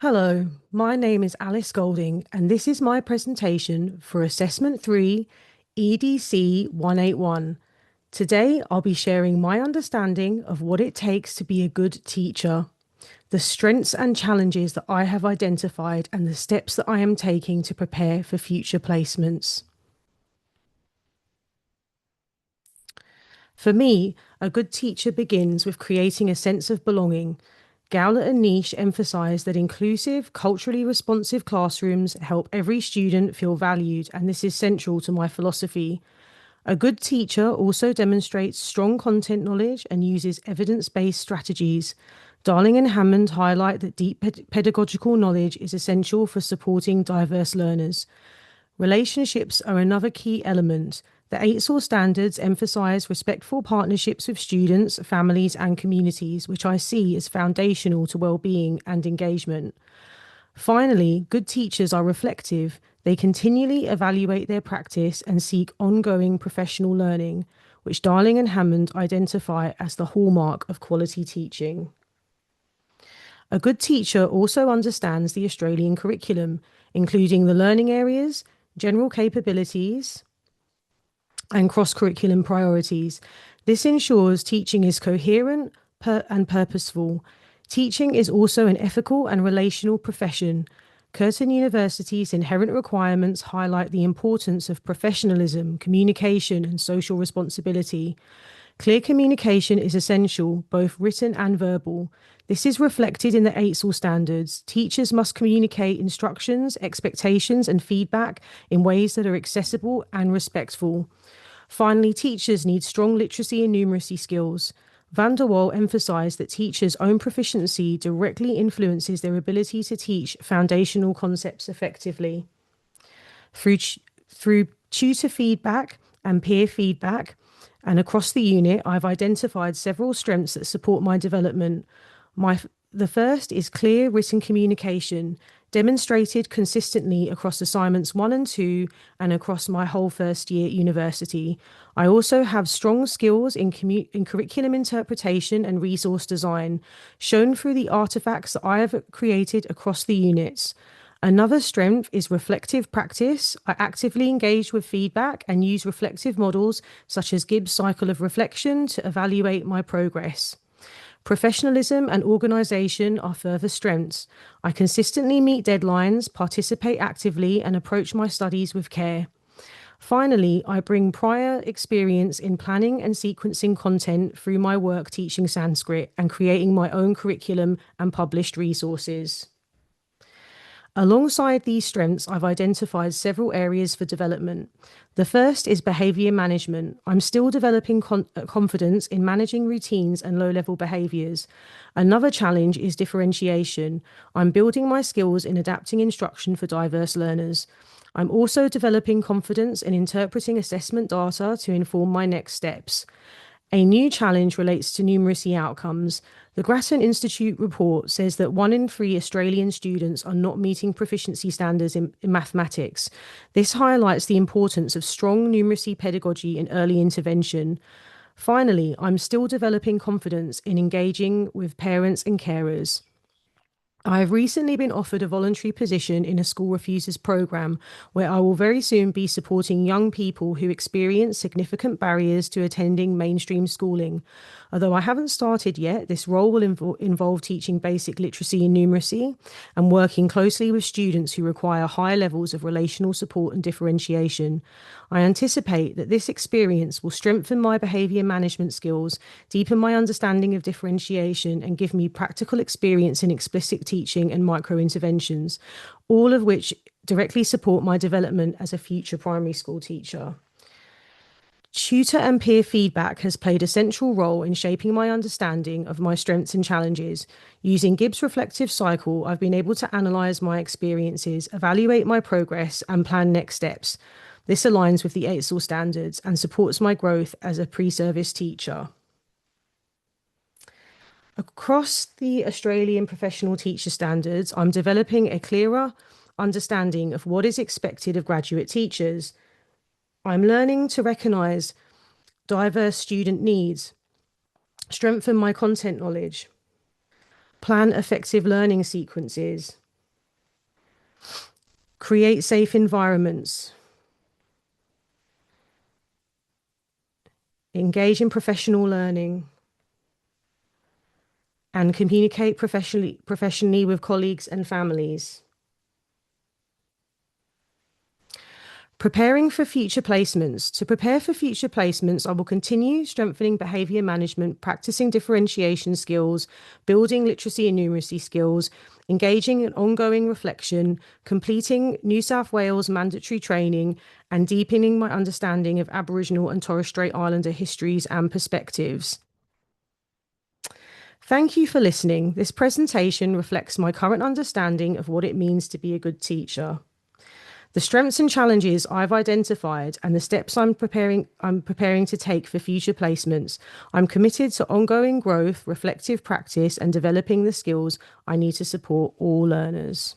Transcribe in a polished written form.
Hello, my name is Alicegoulding, and this is my presentation for Assessment 3 EDC 181. Today, I'll be sharing my understanding of what it takes to be a good teacher, the strengths and challenges that I have identified, and the steps that I am taking to prepare for future placements. For me, a good teacher begins with creating a sense of belonging. Gowler and Niche emphasize that inclusive, culturally responsive classrooms help every student feel valued, and this is central to my philosophy. A good teacher also demonstrates strong content knowledge and uses evidence-based strategies. Darling and Hammond highlight that deep pedagogical knowledge is essential for supporting diverse learners. Relationships are another key element. The ATSOR standards emphasize respectful partnerships with students, families, and communities, which I see as foundational to well-being and engagement. Finally, good teachers are reflective. They continually evaluate their practice and seek ongoing professional learning, which Darling and Hammond identify as the hallmark of quality teaching. A good teacher also understands the Australian curriculum, including the learning areas, general capabilities, and cross-curriculum priorities. This ensures teaching is coherent and purposeful. Teaching is also an ethical and relational profession. Curtin University's inherent requirements highlight the importance of professionalism, communication, and social responsibility. Clear communication is essential, both written and verbal. This is reflected in the ATSOR standards. Teachers must communicate instructions, expectations, and feedback in ways that are accessible and respectful. Finally, teachers need strong literacy and numeracy skills. Van der Waal emphasised that teachers' own proficiency directly influences their ability to teach foundational concepts effectively. Through tutor feedback and peer feedback, and across the unit, I've identified several strengths that support my development. The first is clear written communication, demonstrated consistently across assignments 1 and 2 and across my whole first year at university. I also have strong skills in curriculum interpretation and resource design, shown through the artifacts that I have created across the units. Another strength is reflective practice. I actively engage with feedback and use reflective models such as Gibbs' cycle of reflection to evaluate my progress. Professionalism and organisation are further strengths. I consistently meet deadlines, participate actively, and approach my studies with care. Finally, I bring prior experience in planning and sequencing content through my work teaching Sanskrit and creating my own curriculum and published resources. Alongside these strengths, I've identified several areas for development. The first is behaviour management. I'm still developing confidence in managing routines and low-level behaviours. Another challenge is differentiation. I'm building my skills in adapting instruction for diverse learners. I'm also developing confidence in interpreting assessment data to inform my next steps. A new challenge relates to numeracy outcomes. The Grattan Institute report says that 1 in 3 Australian students are not meeting proficiency standards in mathematics. This highlights the importance of strong numeracy pedagogy and early intervention. Finally, I'm still developing confidence in engaging with parents and carers. I have recently been offered a voluntary position in a school refusers program where I will very soon be supporting young people who experience significant barriers to attending mainstream schooling. Although I haven't started yet, this role will involve teaching basic literacy and numeracy and working closely with students who require high levels of relational support and differentiation. I anticipate that this experience will strengthen my behaviour management skills, deepen my understanding of differentiation, and give me practical experience in explicit teaching and micro-interventions, all of which directly support my development as a future primary school teacher. Tutor and peer feedback has played a central role in shaping my understanding of my strengths and challenges. Using Gibbs' reflective cycle, I've been able to analyse my experiences, evaluate my progress, and plan next steps. This aligns with the ATSOR standards and supports my growth as a pre-service teacher. Across the Australian professional teacher standards, I'm developing a clearer understanding of what is expected of graduate teachers. I'm learning to recognise diverse student needs, strengthen my content knowledge, plan effective learning sequences, Create safe environments. Engage in professional learning. And communicate professionally with colleagues and families. Preparing for future placements. To prepare for future placements, I will continue strengthening behaviour management, practicing differentiation skills, building literacy and numeracy skills, engaging in ongoing reflection, completing New South Wales mandatory training, and deepening my understanding of Aboriginal and Torres Strait Islander histories and perspectives. Thank you for listening. This presentation reflects my current understanding of what it means to be a good teacher. The strengths and challenges I've identified and the steps I'm preparing to take for future placements. I'm committed to ongoing growth, reflective practice, and developing the skills I need to support all learners.